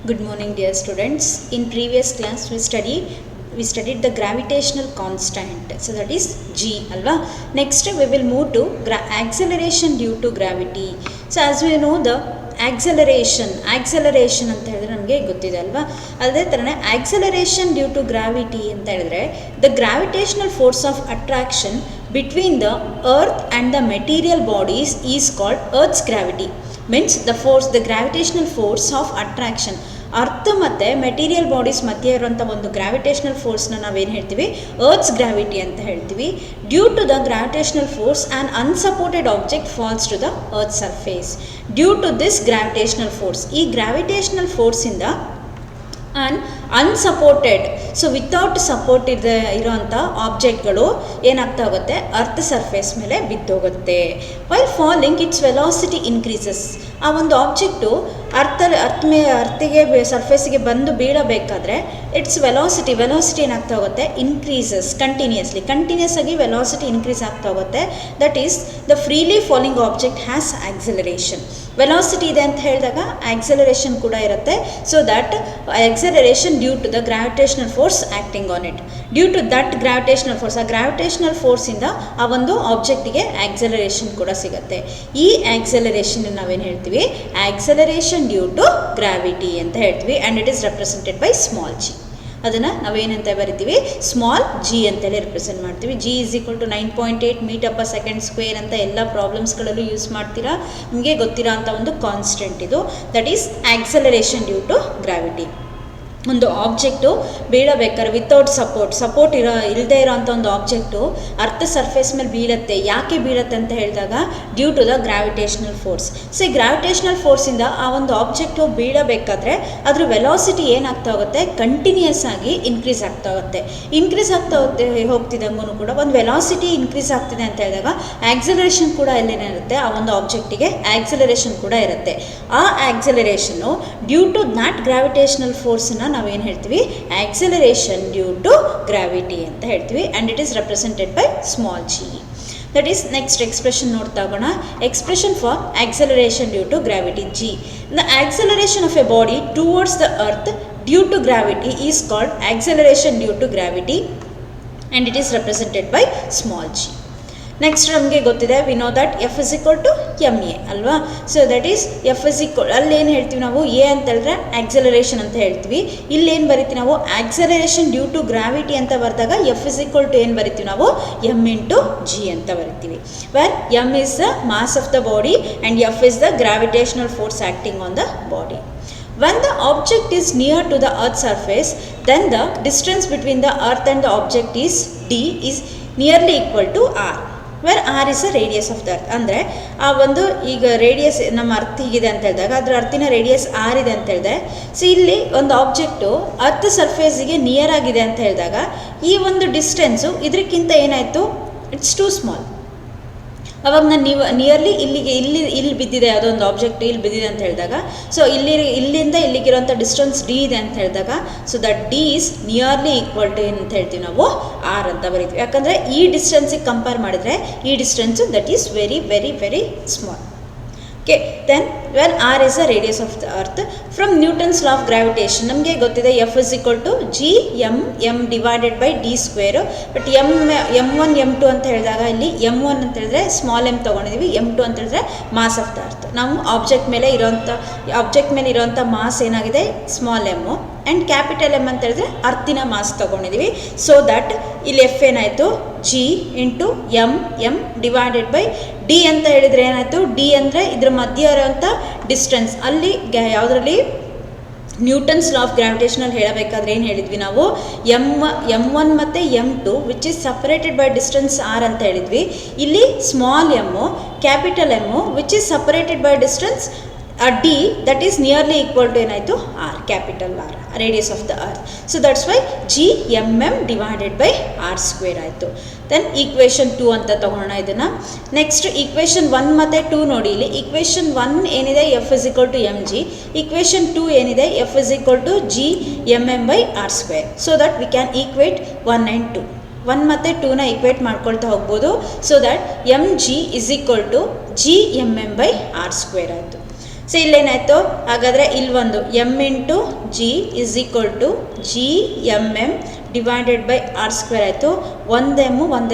Good morning, dear students. In previous class we studied the gravitational constant, so that is g alva. Next we will move to acceleration due to gravity. So as we know, the acceleration ಅಂತ ಹೇಳಿದ್ರೆ ನಮಗೆ ಗೊತ್ತಿದೆ ಅಲ್ವಾ. ಅದೇ ಥರನೇ acceleration due to gravity ಅಂತ ಹೇಳಿದ್ರೆ the gravitational force of attraction between the earth and the material bodies is called earth's gravity. Means the gravitational force of attraction, earth ಮತ್ತು ಮೆಟೀರಿಯಲ್ ಬಾಡೀಸ್ ಮಧ್ಯೆ ಇರುವಂಥ ಒಂದು ಗ್ರಾವಿಟೇಷನಲ್ ಫೋರ್ಸ್ನ ನಾವೇನು ಹೇಳ್ತೀವಿ, ಅರ್ತ್ಸ್ ಗ್ರಾವಿಟಿ ಅಂತ ಹೇಳ್ತೀವಿ. Due to the gravitational force and unsupported object falls to the earth surface. Due to this gravitational force, ಈ gravitational ಫೋರ್ಸಿಂದ and unsupported, so without support ಇರೋಂಥ ಆಬ್ಜೆಕ್ಟ್ಗಳು ಏನಾಗ್ತಾ ಹೋಗುತ್ತೆ, ಅರ್ತ್ ಸರ್ಫೇಸ್ ಮೇಲೆ ಬಿದ್ದೋಗುತ್ತೆ. While falling its velocity increases. ಆ ಒಂದು ಆಬ್ಜೆಕ್ಟು ಅರ್ತಿಗೆ ಸರ್ಫೇಸಿಗೆ ಬಂದು ಬೀಳಬೇಕಾದ್ರೆ ಇಟ್ಸ್ ವೆಲಾಸಿಟಿ ಏನಾಗ್ತಾ ಹೋಗುತ್ತೆ, ಇನ್ಕ್ರೀಸಸ್ ಕಂಟಿನ್ಯೂಸ್ ಆಗಿ ವೆಲಾಸಿಟಿ ಇನ್ಕ್ರೀಸ್ ಆಗ್ತಾ ಹೋಗುತ್ತೆ. That is the freely falling object has acceleration. Velocity ಇದೆ ಅಂತ ಹೇಳಿದಾಗ ಆಕ್ಸಲರೇಷನ್ ಕೂಡ ಇರುತ್ತೆ. So that acceleration due to the gravitational force acting on it. Due to that gravitational force, ಆ ಗ್ರಾವಿಟೇಷನಲ್ ಫೋರ್ಸಿಂದ ಆ ಒಂದು ಆಬ್ಜೆಕ್ಟಿಗೆ ಆಕ್ಸಲರೇಷನ್ ಕೂಡ ಸಿಗುತ್ತೆ. ಈ ಆಕ್ಸಲರೇಷನ್ ನಾವೇನು ಹೇಳ್ತೀವಿ, ಆಕ್ಸಲರೇಷನ್ ಡ್ಯೂ ಟು ಗ್ರಾವಿಟಿ ಅಂತ ಹೇಳ್ತೀವಿ. And it is represented by small G. ಅದನ್ನು ನಾವೇನಂತ ಬರಿತೀವಿ, ಸ್ಮಾಲ್ ಜಿ ಅಂತೇಳಿ ರೆಪ್ರೆಸೆಂಟ್ ಮಾಡ್ತೀವಿ. G is equal to 9.8 metre per second square ಅಂತ ಎಲ್ಲ ಪ್ರಾಬ್ಲಮ್ಸ್ಗಳಲ್ಲೂ ಯೂಸ್ ಮಾಡ್ತೀರಾ. ನಿಮಗೆ ಗೊತ್ತಿರೋ ಅಂಥ ಒಂದು ಕಾನ್ಸ್ಟೆಂಟ್ ಇದು. That is acceleration due to gravity. ಒಂದು ಆಬ್ಜೆಕ್ಟು ಬೀಳಬೇಕಾದ್ರೆ ವಿತೌಟ್ ಸಪೋರ್ಟ್ ಇಲ್ಲದೆ ಇರೋಂಥ ಒಂದು ಆಬ್ಜೆಕ್ಟು ಅರ್ತ್ ಸರ್ಫೇಸ್ ಮೇಲೆ ಬೀಳುತ್ತೆ. ಯಾಕೆ ಬೀಳುತ್ತೆ ಅಂತ ಹೇಳಿದಾಗ due to the gravitational force. So ಈ ಗ್ರಾವಿಟೇಷನಲ್ ಫೋರ್ಸಿಂದ ಆ ಒಂದು ಆಬ್ಜೆಕ್ಟು ಬೀಳಬೇಕಾದ್ರೆ ಅದ್ರ ವೆಲಾಸಿಟಿ ಏನಾಗ್ತಾ ಹೋಗುತ್ತೆ, ಕಂಟಿನ್ಯೂಸ್ ಆಗಿ ಇನ್ಕ್ರೀಸ್ ಆಗ್ತಾ ಹೋಗುತ್ತೆ. ಹೋಗ್ತಿದ್ದಂಗೂ ಕೂಡ ಒಂದು ವೆಲಾಸಿಟಿ ಇನ್ಕ್ರೀಸ್ ಆಗ್ತಿದೆ ಅಂತ ಹೇಳಿದಾಗ ಆಕ್ಸಲರೇಷನ್ ಕೂಡ ಎಲ್ಲಿರುತ್ತೆ, ಆ ಒಂದು ಆಬ್ಜೆಕ್ಟಿಗೆ ಆಕ್ಸಲರೇಷನ್ ಕೂಡ ಇರುತ್ತೆ. ಆ ಆಕ್ಸಲರೇಷನ್ನು ಡ್ಯೂ ಟು ದ್ಯಾಟ್ ಗ್ರಾವಿಟೇಷನಲ್ ಫೋರ್ಸನ್ನ ನಾವೇನು ಹೇಳ್ತೀವಿ, ಆಕ್ಸಲರೇಷನ್ ಡ್ಯೂ ಟು ಗ್ರಾವಿಟಿ ಅಂತ ಹೇಳ್ತೀವಿ. And it is represented by small G. That is next expression ನೋಡ್ತಾ ಹೋಗೋಣ. Expression for acceleration due to gravity G. The acceleration of a body towards the earth due to gravity is called acceleration due to gravity and it is represented by small G. Next ನಮಗೆ ಗೊತ್ತಿದೆ, we know that F is equal to M A ಅಲ್ವಾ. So that is F is equal, ಅಲ್ಲಿ ಏನು ಹೇಳ್ತೀವಿ ನಾವು, A ಅಂತ ಹೇಳಿದ್ರೆ acceleration ಅಂತ ಹೇಳ್ತೀವಿ. ಇಲ್ಲಿ ಏನು ಬರಿತೀವಿ ನಾವು, ಆಕ್ಸಲರೇಷನ್ ಡ್ಯೂ ಟು ಗ್ರಾವಿಟಿ ಅಂತ ಬರೆದಾಗ ಎಫ್ ಇಸ್ ಈಕ್ವಲ್ ಟು ಏನು ಬರಿತೀವಿ ನಾವು, ಎಮ್ ಇಂಟು ಜಿ ಅಂತ ಬರಿತೀವಿ. Where M is the mass of the body and F is the gravitational force acting on the body. When the object is near to the earth's surface, then the distance between the earth and the object is d is nearly equal to r, where r is the radius of the earth. ಅಂದರೆ ಆ ಒಂದು ಈಗ radius ನಮ್ಮ earth ಹೀಗಿದೆ ಅಂತ ಹೇಳಿದಾಗ ಅದರ ಅರ್ಥಿನ radius r ಇದೆ ಅಂತ ಹೇಳಿದೆ. ಸೊ ಇಲ್ಲಿ ಒಂದು ಆಬ್ಜೆಕ್ಟು ಅರ್ತ್ ಸರ್ಫೇಸಿಗೆ ನಿಯರ್ ಆಗಿದೆ ಅಂತ ಹೇಳಿದಾಗ ಈ ಒಂದು ಡಿಸ್ಟೆನ್ಸು ಇದಕ್ಕಿಂತ ಏನಾಯಿತು, ಇಟ್ಸ್ ಟೂ ಸ್ಮಾಲ್. ಅವಾಗ ನಾನು ನಿಯರ್ಲಿ ಇಲ್ಲಿ ಬಿದ್ದಿದೆ, ಯಾವುದೊಂದು ಆಬ್ಜೆಕ್ಟ್ ಇಲ್ಲಿ ಬಿದ್ದಿದೆ ಅಂತ ಹೇಳಿದಾಗ, ಸೊ ಇಲ್ಲಿಂದ ಇಲ್ಲಿಗಿರೋಂಥ ಡಿಸ್ಟೆನ್ಸ್ ಡಿ ಇದೆ ಅಂತ ಹೇಳಿದಾಗ, so that D is nearly equal to ಏನು ಅಂತ ಹೇಳ್ತೀವಿ ನಾವು, ಆರ್ ಅಂತ ಬರೀತೀವಿ. ಯಾಕಂದರೆ ಈ ಡಿಸ್ಟೆನ್ಸಿಗೆ ಕಂಪೇರ್ ಮಾಡಿದರೆ ಈ distance that is very very very small. Okay, then when R is the radius of the earth from Newton's law of gravitation ನಮಗೆ ಗೊತ್ತಿದೆ, F is equal to G M divided by D square. But ಎಮ್1 ಎಮ್2 ಅಂತ ಹೇಳಿದಾಗ ಇಲ್ಲಿ M one ಅಂತ ಹೇಳಿದ್ರೆ small M ತೊಗೊಂಡಿದ್ದೀವಿ, ಎಮ್2 ಅಂತ ಹೇಳಿದ್ರೆ ಮಾಸ್ ಆಫ್ ದ ಅರ್ತ್. ನಾವು ಆಬ್ಜೆಕ್ಟ್ ಮೇಲೆ ಇರೋಂಥ ಮಾಸ್ ಏನಾಗಿದೆ, small M, and capital M ಅಂತ ಹೇಳಿದ್ರೆ ಅರ್ತಿನ ಮಾಸ್ ತೊಗೊಂಡಿದ್ದೀವಿ. ಸೊ ದಟ್ ಇಲ್ಲಿ ಎಫ್ ಏನಾಯಿತು, G into M divided by D ಅಂತ ಹೇಳಿದರೆ ಏನಾಯಿತು, ಡಿ ಅಂದರೆ ಇದ್ರ ಮಧ್ಯೆ ಇರೋಂಥ ಡಿಸ್ಟೆನ್ಸ್. ಅಲ್ಲಿ ಯಾವುದರಲ್ಲಿ ನ್ಯೂಟನ್ಸ್ ಲಾ ಆಫ್ ಗ್ರಾವಿಟೇಷನಲ್ಲಿ ಹೇಳಬೇಕಾದ್ರೆ ಏನು ಹೇಳಿದ್ವಿ ನಾವು, ಎಮ್1 ಮತ್ತು ಎಮ್2 which is separated by distance R ಅಂತ ಹೇಳಿದ್ವಿ. ಇಲ್ಲಿ small M, capital M which is separated by distance D, that is nearly equal to ಏನಾಯಿತು, R, capital R, radius of the earth. So that's why G M divided by R square ಆಯಿತು. Then equation 2 ಅಂತ ತೊಗೊಳ್ಳೋಣ ಇದನ್ನು. Next equation 1 ಮತ್ತು 2 ನೋಡಿ. ಇಲ್ಲಿ equation 1 ಏನಿದೆ, F is equal to M G. Equation 2 ಏನಿದೆ, F is equal to G M by R square. So that we can equate 1 and 2. 1 ಮತ್ತು 2ನ ಈಕ್ವೇಟ್ ಮಾಡ್ಕೊಳ್ತಾ ಹೋಗ್ಬೋದು. So that M G is equal to G M by R square ಆಯಿತು. So ಇಲ್ಲೇನಾಯಿತು, ಹಾಗಾದರೆ ಇಲ್ಲಿ ಒಂದು M into G is equal to G M M divided by R square ಆಯಿತು. ಒಂದು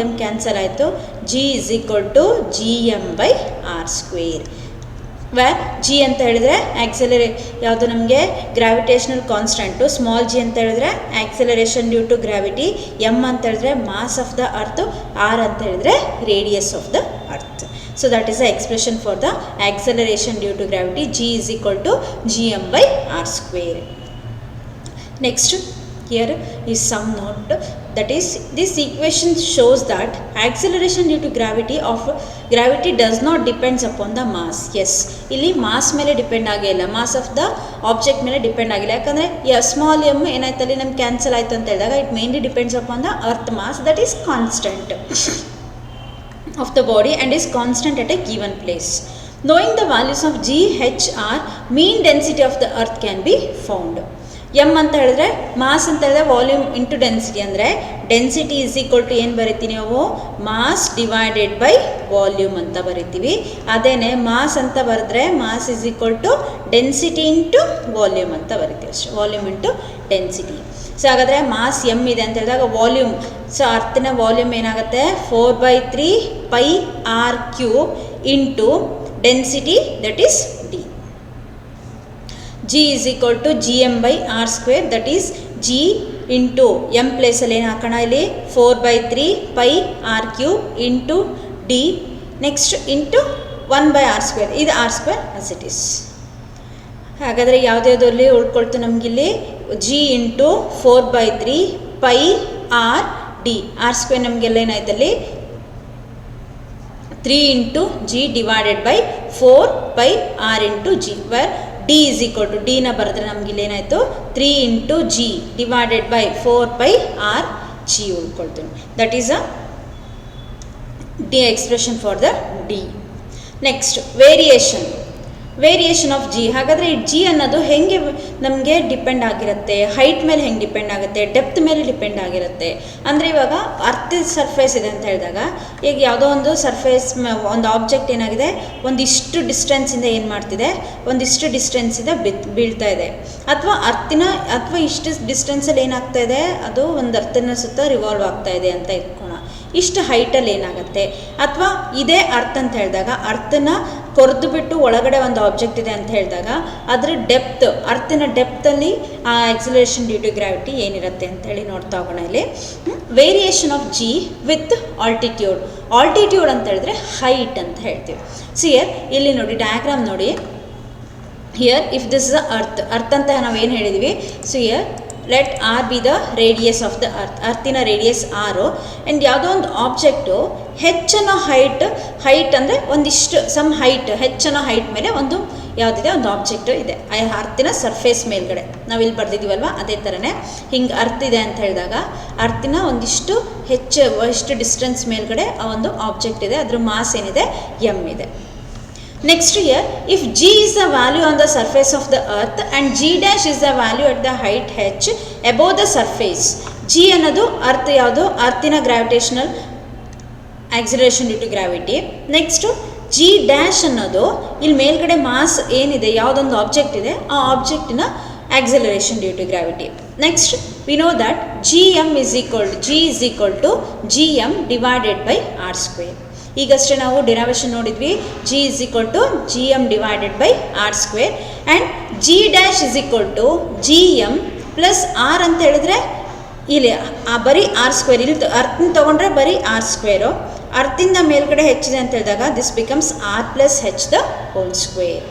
ಎಮ್ ಕ್ಯಾನ್ಸಲ್ ಆಯಿತು. G is equal to G M by R square. Where G ಅಂತ ಹೇಳಿದ್ರೆ ಯಾವುದು ನಮಗೆ ಗ್ರಾವಿಟೇಷನಲ್ ಕಾನ್ಸ್ಟೆಂಟು, ಸ್ಮಾಲ್ ಜಿ ಅಂತ ಹೇಳಿದ್ರೆ acceleration due to gravity, M ಅಂತ ಹೇಳಿದ್ರೆ mass of the earth, R ಅಂತ ಹೇಳಿದ್ರೆ radius of the earth. So that is the expression for the acceleration due to gravity. G is equal to G M by R square. Next here is some note, that is this equation shows that acceleration due to gravity does not depends upon the mass. Yes, ಇಲ್ಲಿ mass ಮೇಲೆ depend ಆಗಿಲ್ಲ, mass of the object ಮೇಲೆ depend ಆಗಿಲ್ಲ. ಯಾಕಂದರೆ small M ಏನಾಯ್ತಲ್ಲಿ ನಮ್ಗೆ cancel ಆಯಿತು ಅಂತ ಹೇಳಿದಾಗ it mainly depends upon the earth mass that is constant of the body and is constant at a given place. Knowing the values of G, H, R, mean density of the earth can be found. M ಅಂತ ಹೇಳಿದ್ರೆ mass ಅಂತ ಹೇಳಿದ್ರೆ volume into density, ಅಂದರೆ density is equal to ಏನು ಬರಿತೀವಿ ನಾವು, mass divided by volume ಅಂತ ಬರಿತೀವಿ. ಅದೇನೇ ಮಾಸ್ ಅಂತ ಬರೆದ್ರೆ mass is equal to density into volume ಅಂತ ಬರಿತೀವಿ ಅಷ್ಟೇ, ವಾಲ್ಯೂಮ್ ಇಂಟು ಡೆನ್ಸಿಟಿ. ಸೊ ಹಾಗಾದರೆ ಮಾಸ್ ಎಮ್ ಇದೆ ಅಂತ ಹೇಳಿದಾಗ ವಾಲ್ಯೂಮ್, ಸೊ ಅರ್ಥಿನ ವಾಲ್ಯೂಮ್ ಏನಾಗುತ್ತೆ 4/3 pi R cube into density that is D. G is equal to gm by r square, that is G into m ಪ್ಲೇಸಲ್ಲಿ ಏನು ಹಾಕೋಣ ಇಲ್ಲಿ 4/3 pi R cube into D, next into 1/r square, ಇದು R square as it is. ಹಾಗಾದರೆ ಯಾವುದ್ಯಾವುದರಲ್ಲಿ ಉಳ್ಕೊಳ್ತು ನಮಗಿಲ್ಲಿ G into 4/3 pi R D, R square ನಮಗೆಲ್ಲ ಏನಾಯ್ತಲ್ಲಿ 3 into G divided by 4 pi R into G, where D is equal to ಡಿನ ಬರೆದ್ರೆ ನಮಗಿಲ್ಲಿ ಏನಾಯಿತು 3 into G divided by 4 pi R G ಉಳ್ಕೊಳ್ತೀನಿ. That is a D expression for the D. Next variation of G. ಹಾಗಾದರೆ ಈ G ಅನ್ನೋದು ಹೆಂಗೆ ನಮಗೆ ಡಿಪೆಂಡ್ ಆಗಿರುತ್ತೆ, ಹೈಟ್ ಮೇಲೆ ಹೆಂಗೆ ಡಿಪೆಂಡ್ ಆಗುತ್ತೆ, ಡೆಪ್ತ್ ಮೇಲೆ ಡಿಪೆಂಡ್ ಆಗಿರುತ್ತೆ. ಅಂದರೆ ಇವಾಗ ಅರ್ತ್ ಸರ್ಫೇಸ್ ಇದೆ ಅಂತ ಹೇಳಿದಾಗ, ಈಗ ಯಾವುದೋ ಒಂದು ಸರ್ಫೇಸ್ ಒಂದು ಆಬ್ಜೆಕ್ಟ್ ಏನಾಗಿದೆ ಒಂದಿಷ್ಟು ಡಿಸ್ಟೆನ್ಸಿಂದ ಏನು ಮಾಡ್ತಿದೆ, ಒಂದಿಷ್ಟು ಡಿಸ್ಟೆನ್ಸಿಂದ ಬೀಳ್ತಾ ಇದೆ, ಅಥವಾ ಇಷ್ಟು ಡಿಸ್ಟೆನ್ಸಲ್ಲಿ ಏನಾಗ್ತಾ ಇದೆ, ಅದು ಒಂದು ಅರ್ಥನ ಸುತ್ತ ರಿವಾಲ್ವ್ ಆಗ್ತಾ ಇದೆ ಅಂತ ಇಟ್ಕೋಣ. ಇಷ್ಟು ಹೈಟಲ್ಲಿ ಏನಾಗುತ್ತೆ, ಅಥವಾ ಇದೇ ಅರ್ತ್ ಅಂತ ಹೇಳಿದಾಗ ಅರ್ಥನ ಕೊರೆದು ಬಿಟ್ಟು ಒಳಗಡೆ ಒಂದು ಆಬ್ಜೆಕ್ಟ್ ಇದೆ ಅಂತ ಹೇಳಿದಾಗ ಅದರ ಡೆಪ್ತ್, ಅರ್ಥಿನ ಡೆಪ್ತಲ್ಲಿ ಆ ಆಕ್ಸಲರೇಷನ್ ಡ್ಯೂ ಟು ಗ್ರಾವಿಟಿ ಏನಿರುತ್ತೆ ಅಂತೇಳಿ ನೋಡ್ತಾ ಹೋಗೋಣ. ಇಲ್ಲಿ variation of G with altitude ಅಂತ ಹೇಳಿದ್ರೆ ಹೈಟ್ ಅಂತ ಹೇಳ್ತೀವಿ. ಹಿಯರ್ ಇಲ್ಲಿ ನೋಡಿ ಡಯಾಗ್ರಾಮ್ ನೋಡಿ, here if this is earth ಅಂತ ನಾವೇನು ಹೇಳಿದ್ವಿ, so here let R be the radius of the ಅರ್ಥಿನ ರೇಡಿಯಸ್ ಆರು, ಆ್ಯಂಡ್ ಯಾವುದೋ ಒಂದು ಆಬ್ಜೆಕ್ಟು ಹೆಚ್ಚನೋ ಹೈಟ್ ಅಂದರೆ ಒಂದಿಷ್ಟು ಸಮ್ ಹೈಟ್, ಹೆಚ್ಚನೋ ಹೈಟ್ ಮೇಲೆ ಒಂದು ಯಾವುದಿದೆ ಒಂದು ಆಬ್ಜೆಕ್ಟು ಇದೆ ಅರ್ಥಿನ ಸರ್ಫೇಸ್ ಮೇಲ್ಗಡೆ, ನಾವಿಲ್ಲಿ ಬರ್ದಿದ್ದೀವಲ್ವ ಅದೇ ಥರನೇ ಹಿಂಗೆ ಅರ್ತ್ ಇದೆ ಅಂತ ಹೇಳಿದಾಗ ಅರ್ಥಿನ ಎಷ್ಟು ಡಿಸ್ಟೆನ್ಸ್ ಮೇಲ್ಗಡೆ ಆ ಒಂದು ಆಬ್ಜೆಕ್ಟ್ ಇದೆ, ಅದ್ರ ಮಾಸ್ ಏನಿದೆ ಎಮ್ ಇದೆ. Next here, if G is the value on the surface of the earth and G dash is the value at the height h above the surface, G ಅನ್ನೋದು earth ಯಾವುದು, ಅರ್ಥಿನ gravitational acceleration due to gravity. Next G dash ಅನ್ನೋದು ಇಲ್ಲಿ ಮೇಲ್ಗಡೆ mass ಏನಿದೆ, ಯಾವುದೊಂದು object ಇದೆ ಆ ಆಬ್ಜೆಕ್ಟಿನ acceleration due to gravity. Next we know that G is equal to Gm divided by r square. ಈಗಷ್ಟೇ ನಾವು ಡಿರೈವೇಷನ್ ನೋಡಿದ್ವಿ, G is equal to Gm divided by r square and G dash is equal to Gm plus r ಅಂತ ಹೇಳಿದ್ರೆ ಇಲ್ಲಿ ಬರೀ R square, ಇಲ್ಲಿ ಅರ್ಥನ ತೊಗೊಂಡ್ರೆ ಬರೀ ಆರ್ ಸ್ಕ್ವೇರು, ಅರ್ಥಿಂದ ಮೇಲ್ಗಡೆ ಹೆಚ್ಚಿದೆ ಅಂತ ಹೇಳಿದಾಗ this becomes R plus H the whole square.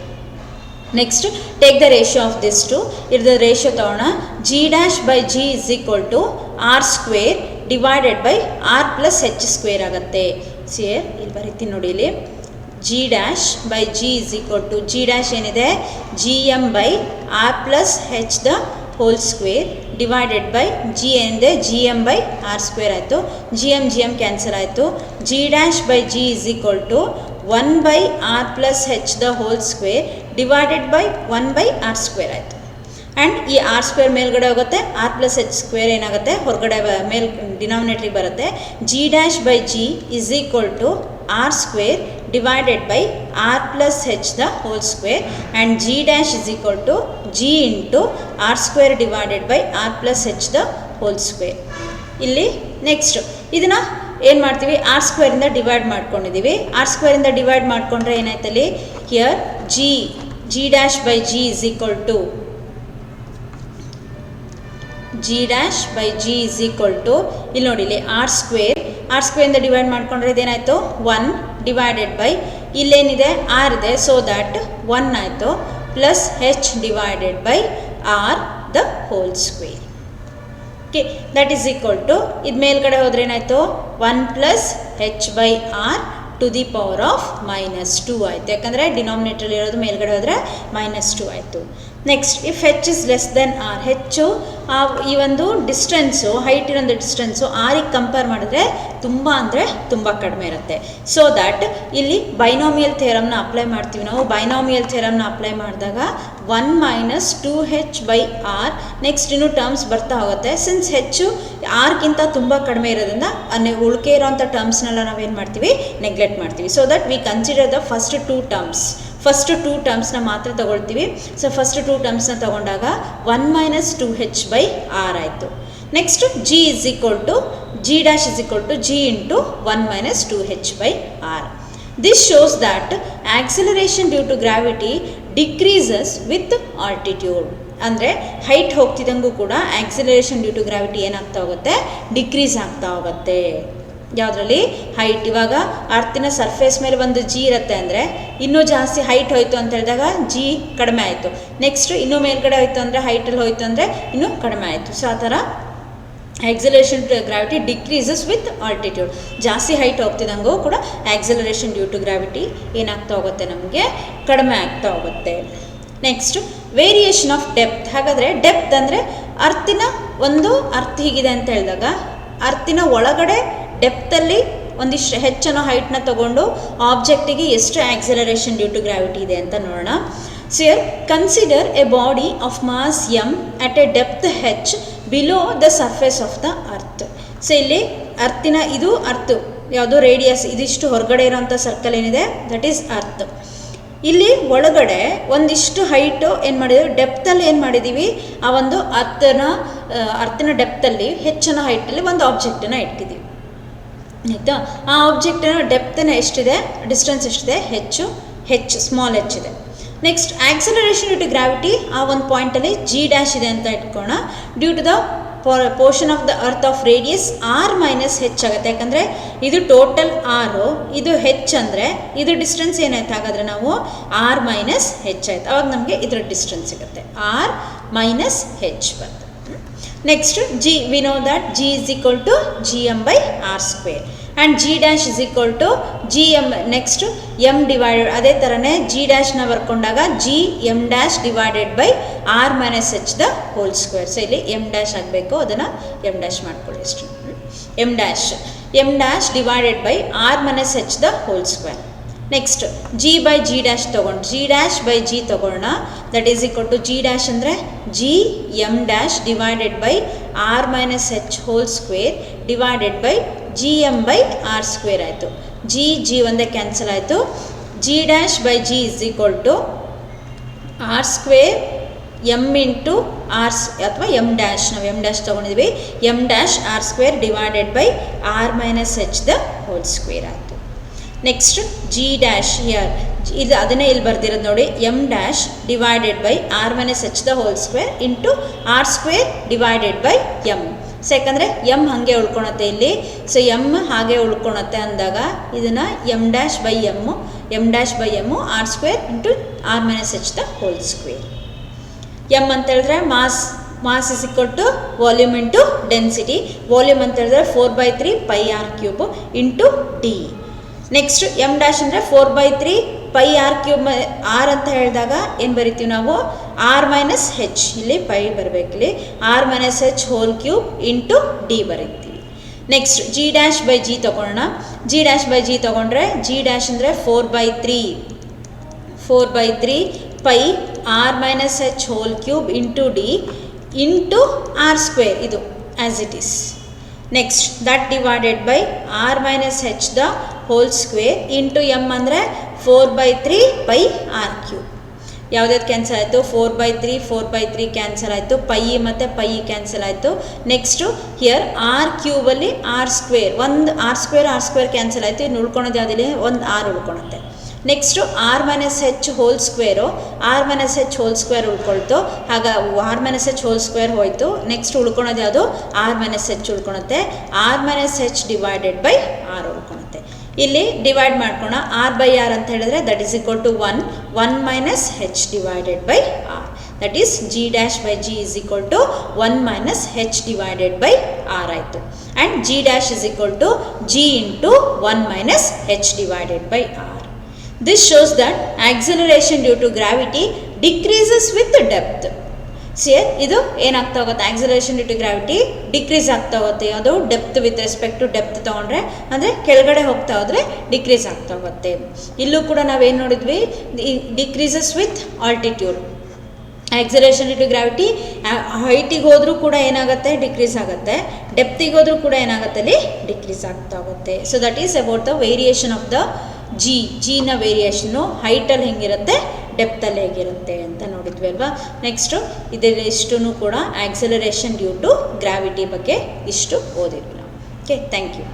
Next take the ratio of this to, ಇದ್ರ ರೇಷಿಯೋ ತಗೋಣ. G dash by G is equal to r square divided by r plus h square ಆಗುತ್ತೆ. ಸೇರ್ ಇಲ್ಲಿ ಬರೀತೀನಿ ನೋಡಿ, ಇಲ್ಲಿ G dash by G is equal to G dash ಏನಿದೆ Gm by r plus h the whole square divided by G ಏನಿದೆ Gm by r square ಆಯಿತು, Gm cancel ಆಯಿತು. G dash by G is equal to 1 by r plus h the whole square divided by 1 by r square ಆಯಿತು. And ಈ R square ಮೇಲ್ಗಡೆ ಹೋಗುತ್ತೆ, R plus ಹೆಚ್ square ಏನಾಗುತ್ತೆ ಹೊರಗಡೆ ಡಿನಾಮಿನೇಟ್ರಿಗೆ ಬರುತ್ತೆ. G dash by G is equal to r square divided by r plus h the whole square, and g dash is equal to g into r square divided by r plus h the whole square. ಇಲ್ಲಿ next ಇದನ್ನು ಏನು ಮಾಡ್ತೀವಿ, R ಸ್ಕ್ವೇರಿಂದ divide ಮಾಡ್ಕೊಂಡಿದ್ದೀವಿ. R ಸ್ಕ್ವೇರಿಂದ divide ಮಾಡಿಕೊಂಡ್ರೆ ಏನಾಯ್ತಲ್ಲಿ, here G dash by G is equal to ಇಲ್ಲಿ ನೋಡಿ, ಇಲ್ಲಿ ಆರ್ ಸ್ಕ್ವೇರಿಂದ ಡಿವೈಡ್ ಮಾಡ್ಕೊಂಡ್ರೆ ಇದೇನಾಯಿತು 1 ಡಿವೈಡೆಡ್ ಬೈ ಇಲ್ಲೇನಿದೆ ಆರ್ ಇದೆ, ಸೊ ದ್ಯಾಟ್ 1 ಆಯಿತು, plus H divided by R the whole square. Okay, that is equal to ಇದು ಮೇಲ್ಗಡೆ ಹೋದ್ರೆ ಏನಾಯಿತು 1 plus H by R to the power of -2 ಆಯಿತು. ಯಾಕಂದರೆ ಡಿನಾಮಿನೇಟರ್ ಇರೋದು ಮೇಲ್ಗಡೆ ಹೋದರೆ -2 ಆಯಿತು. Next, if H is less than R, ಹೆಚ್ಚು ಈ ಒಂದು ಡಿಸ್ಟೆನ್ಸು, ಹೈಟ್ ಇರೋದು ಡಿಸ್ಟೆನ್ಸು ಆರಿಗೆ ಕಂಪೇರ್ ಮಾಡಿದ್ರೆ ತುಂಬ ಅಂದರೆ ತುಂಬ ಕಡಿಮೆ ಇರುತ್ತೆ. ಸೊ ದ್ಯಾಟ್ ಇಲ್ಲಿ ಬೈನಾಮಿಯಲ್ ಥಿಯರಮ್ನ ಅಪ್ಲೈ ಮಾಡ್ತೀವಿ ನಾವು. ಬೈನಾಮಿಯಲ್ ಥಿಯರಮ್ನ ಅಪ್ಲೈ ಮಾಡಿದಾಗ 1 minus 2h by R, next ಇನ್ನೂ ಟರ್ಮ್ಸ್ ಬರ್ತಾ ಹೋಗುತ್ತೆ. ಸಿನ್ಸ್ ಹೆಚ್ಚು ಆರ್ಗಿಂತ ತುಂಬ ಕಡಿಮೆ ಇರೋದ್ರಿಂದ ಉಳಿಕೆ ಇರೋಂಥ ಟರ್ಮ್ಸ್ನೆಲ್ಲ ನಾವೇನು ಮಾಡ್ತೀವಿ, ನೆಗ್ಲೆಕ್ಟ್ ಮಾಡ್ತೀವಿ. So that we consider the first two ಟರ್ಮ್ಸ್ನ ಮಾತ್ರ ತಗೊಳ್ತೀವಿ. ಸೊ ಫಸ್ಟ್ 2 ಟರ್ಮ್ಸ್ನ ತಗೊಂಡಾಗ 1 ಮೈನಸ್ 2h ಬೈ ಆರ್ ಆಯಿತು. Next G dash is equal to G into 1 minus 2h by R. This shows that acceleration due to gravity decreases with altitude. ಅಂದರೆ height ಹೋಗ್ತಿದ್ದಂಗೂ ಕೂಡ acceleration due to gravity ಏನಾಗ್ತಾ ಹೋಗುತ್ತೆ, decrease ಆಗ್ತಾ ಹೋಗುತ್ತೆ. ಯಾವುದರಲ್ಲಿ, height. ಇವಾಗ ಅರ್ತಿನ ಸರ್ಫೇಸ್ ಮೇಲೆ ಒಂದು ಜಿ ಇರುತ್ತೆ ಅಂದರೆ ಇನ್ನೂ ಜಾಸ್ತಿ ಹೈಟ್ ಹೋಯಿತು ಅಂತ ಹೇಳಿದಾಗ ಜಿ ಕಡಿಮೆ ಆಯಿತು. ನೆಕ್ಸ್ಟ್ ಇನ್ನೂ ಮೇಲ್ಗಡೆ ಹೋಯಿತು ಅಂದರೆ, ಹೈಟಲ್ಲಿ ಹೋಯಿತು ಅಂದರೆ ಇನ್ನೂ ಕಡಿಮೆ ಆಯಿತು. ಸೊ ಆ ಥರ acceleration to gravity decreases with altitude. ಜಾಸ್ತಿ ಹೈಟ್ ಹೋಗ್ತಿದ್ದಂಗೂ ಕೂಡ ಆಕ್ಸಿಲರೇಷನ್ ಡ್ಯೂ ಟು ಗ್ರಾವಿಟಿ ಏನಾಗ್ತಾ ಹೋಗುತ್ತೆ, ನಮಗೆ ಕಡಿಮೆ ಆಗ್ತಾ ಹೋಗುತ್ತೆ. Next, variation of depth. ಹಾಗಾದರೆ ಡೆಪ್ತ್ ಅಂದರೆ ಅರ್ತಿನ ಒಂದು ಅರ್ಥ ಹೀಗಿದೆ ಅಂತ ಹೇಳಿದಾಗ ಅರ್ತಿನ ಒಳಗಡೆ ಡೆಪ್ತಲ್ಲಿ ಒಂದಿಷ್ಟು ಹೆಚ್ಚನ್ನು ಹೈಟ್ನ ತಗೊಂಡು ಆಬ್ಜೆಕ್ಟಿಗೆ ಎಷ್ಟು ಆಕ್ಸಿಲರೇಷನ್ ಡ್ಯೂ ಟು ಗ್ರಾವಿಟಿ ಇದೆ ಅಂತ ನೋಡೋಣ. So here consider a body of mass m at a depth h below the surface of the earth. So ಇಲ್ಲಿ ಅರ್ತಿನ ಇದು ಅರ್ತ್ ಯಾವುದು ರೇಡಿಯಸ್, ಇದಿಷ್ಟು ಹೊರಗಡೆ ಇರೋಂಥ ಸರ್ಕಲ್ ಏನಿದೆ ದಟ್ ಈಸ್ ಅರ್ತ್. ಇಲ್ಲಿ ಒಳಗಡೆ ಒಂದಿಷ್ಟು ಹೈಟು ಏನು ಮಾಡಿದ್ದೀವಿ, ಡೆಪ್ತಲ್ಲಿ ಏನು ಮಾಡಿದ್ದೀವಿ, ಆ ಒಂದು ಅರ್ತಿನ ಡೆಪ್ತಲ್ಲಿ ಹೆಚ್ಚಿನ ಹೈಟಲ್ಲಿ ಒಂದು ಆಬ್ಜೆಕ್ಟನ್ನು ಇಟ್ಟಿದ್ದೀವಿ. ಆಯಿತಾ, ಆ ಆಬ್ಜೆಕ್ಟಿನ ಡೆಪ್ತನ ಎಷ್ಟಿದೆ, ಡಿಸ್ಟೆನ್ಸ್ ಎಷ್ಟಿದೆ, ಹೆಚ್ ಸ್ಮಾಲ್ ಹೆಚ್ ಇದೆ. Next, acceleration due to gravity ಆ ಒಂದು ಪಾಯಿಂಟಲ್ಲಿ ಜಿ ಡ್ಯಾಶ್ ಇದೆ ಅಂತ ಇಟ್ಕೋಣ. Due to the portion of the earth of radius R minus H ಆಗುತ್ತೆ. ಯಾಕಂದರೆ ಇದು ಟೋಟಲ್ ಆರು, ಇದು ಹೆಚ್ ಅಂದರೆ ಇದು ಡಿಸ್ಟೆನ್ಸ್ ಏನಾಯ್ತು, ಹಾಗಾದರೆ ನಾವು ಆರ್ ಮೈನಸ್ ಹೆಚ್ ಆಯ್ತು. ಅವಾಗ ನಮಗೆ ಇದರ ಡಿಸ್ಟೆನ್ಸ್ ಸಿಗುತ್ತೆ, ಆರ್ ಮೈನಸ್ ಹೆಚ್ ಬಂತು. Next, g we know that g is equal to G M by R square and G dash is equal to G m. Next m divided, ಅದೇ ಥರನೇ g ಡ್ಯಾಶ್ನ ಬರ್ಕೊಂಡಾಗ g m dash divided by R minus H the whole square. So ಇಲ್ಲಿ m dash ಆಗಬೇಕು, ಅದನ್ನು m dash ಮಾಡ್ಕೊಳ್ಳಿ ಅಷ್ಟು. M dash divided by R minus H the whole square. Next g by g dash ತೊಗೊಂಡು g dash by g ತೊಗೊಳ್ಳೋಣ. That is equal to g dash ಅಂದರೆ g m dash divided by R minus h whole square divided by g M by R square ಆಯಿತು. G ಒಂದೇ cancel ಆಯಿತು. G dash by G is equal to r square m into r ಅಥವಾ m dash, ನಾವು m dash ತೊಗೊಂಡಿದ್ವಿ, m dash r square divided by R minus H the whole square ಆಯಿತು. Next G dash here ಇದು ಅದನ್ನೇ ಇಲ್ಲಿ ಬರ್ದಿರೋದು ನೋಡಿ, M dash divided by R minus H the whole square into R square divided by M. So ಯಾಕಂದರೆ M ಹಾಗೆ ಉಳ್ಕೊಳತ್ತೆ ಇಲ್ಲಿ, ಸೊ ಎಮ್ ಹಾಗೆ ಉಳ್ಕೊಳತ್ತೆ ಅಂದಾಗ ಇದನ್ನು M dash by M R square into R minus H the whole square. M ಅಂತ ಹೇಳಿದ್ರೆ mass is equal to volume into density. Volume ಅಂತ ಹೇಳಿದ್ರೆ 4/3 pi R cube into D. Next M dash ಅಂದರೆ 4/3 pi R cube. R ಅಂತ ಹೇಳಿದಾಗ ಏನು ಬರಿತೀವಿ ನಾವು, ಆರ್ ಮೈನಸ್ ಹೆಚ್, ಇಲ್ಲಿ ಪೈ ಬರಬೇಕಿಲ್ಲಿ, r minus h whole cube into d ಬರೀತೀವಿ. Next G dash by g ತೊಗೊಳ್ಳೋಣ. ಜಿ ಡ್ಯಾಶ್ ಬೈ ಜಿ ತೊಗೊಂಡ್ರೆ ಜಿ ಡ್ಯಾಶ್ ಅಂದರೆ 4/3 pi r minus h whole cube into d into R square, ಇದು as it is. Next that divided by R minus H the whole square into m ಅಂದರೆ 4/3/r³ ಯಾವುದ್ಯಾವ್ದು cancel ಆಯಿತು, 4/3 cancel ಆಯಿತು, pi ಮತ್ತು pi cancel ಆಯಿತು. Next here r³ r², ಒಂದು r² cancel ಆಯಿತು. ಇನ್ನು ಉಳ್ಕೊಳೋದು ಯಾವುದಿಲ್ಲ, ಒಂದು r ಉಳ್ಕೊಳುತ್ತೆ. Next r minus h whole square, r minus h whole square ಉಳ್ಕೊಳ್ತು. ಆಗ r minus h whole square ಹೋಯಿತು. ನೆಕ್ಸ್ಟ್ ಉಳ್ಕೊಳೋದು ಯಾವುದು, ಆರ್ ಮೈನಸ್ ಹೆಚ್ ಉಳ್ಕೊಳುತ್ತೆ. R minus H divided by r ಉಳ್ಕೊಳುತ್ತೆ. ಇಲ್ಲಿ ಡಿವೈಡ್ ಮಾಡ್ಕೋಣ. ಆರ್ ಬೈ ಆರ್ ಅಂತ ಹೇಳಿದ್ರೆ that is equal to 1 minus H divided by r, that is g dash by g is equal to 1 minus H divided by R ಆಯಿತು. And G dash is equal to G into 1 minus H divided by R. This shows that acceleration due to gravity decreases with depth. See, ಇದು ಏನಾಗ್ತಾ ಹೋಗುತ್ತೆ, acceleration due to gravity decrease ಆಗ್ತಾ ಹೋಗುತ್ತೆ. ಅದು depth with respect to depth ತೊಗೊಂಡ್ರೆ, ಅಂದರೆ ಕೆಳಗಡೆ ಹೋಗ್ತಾ ಹೋದರೆ ಡಿಕ್ರೀಸ್ ಆಗ್ತಾ ಹೋಗುತ್ತೆ. ಇಲ್ಲೂ ಕೂಡ ನಾವೇನು ನೋಡಿದ್ವಿ, decreases with altitude. Acceleration due to gravity ಹೈಟಿಗೆ ಹೋದರೂ ಕೂಡ ಏನಾಗುತ್ತೆ, ಡಿಕ್ರೀಸ್ ಆಗುತ್ತೆ. ಡೆಪ್ತಿಗೆ ಹೋದರೂ ಕೂಡ ಏನಾಗುತ್ತೆ, ಅಲ್ಲಿ ಡಿಕ್ರೀಸ್ ಆಗ್ತಾ ಹೋಗುತ್ತೆ. So that is about the variation of the ಜಿನ ವೇರಿಯೇಷನ್ನು ಹೈಟಲ್ಲಿ ಹೆಂಗಿರುತ್ತೆ, ಡೆಪ್ತಲ್ಲಿ ಹೇಗಿರುತ್ತೆ ಅಂತ ನೋಡಿದ್ವಿ ಅಲ್ವಾ. ನೆಕ್ಸ್ಟು ಇದೆಲ್ಲಷ್ಟು ಕೂಡ ಆಕ್ಸಲರೇಷನ್ ಡ್ಯೂ ಟು ಗ್ರಾವಿಟಿ ಬಗ್ಗೆ ಇಷ್ಟು ಓದಿದ್ವಿ ನಾವು. Okay, thank you.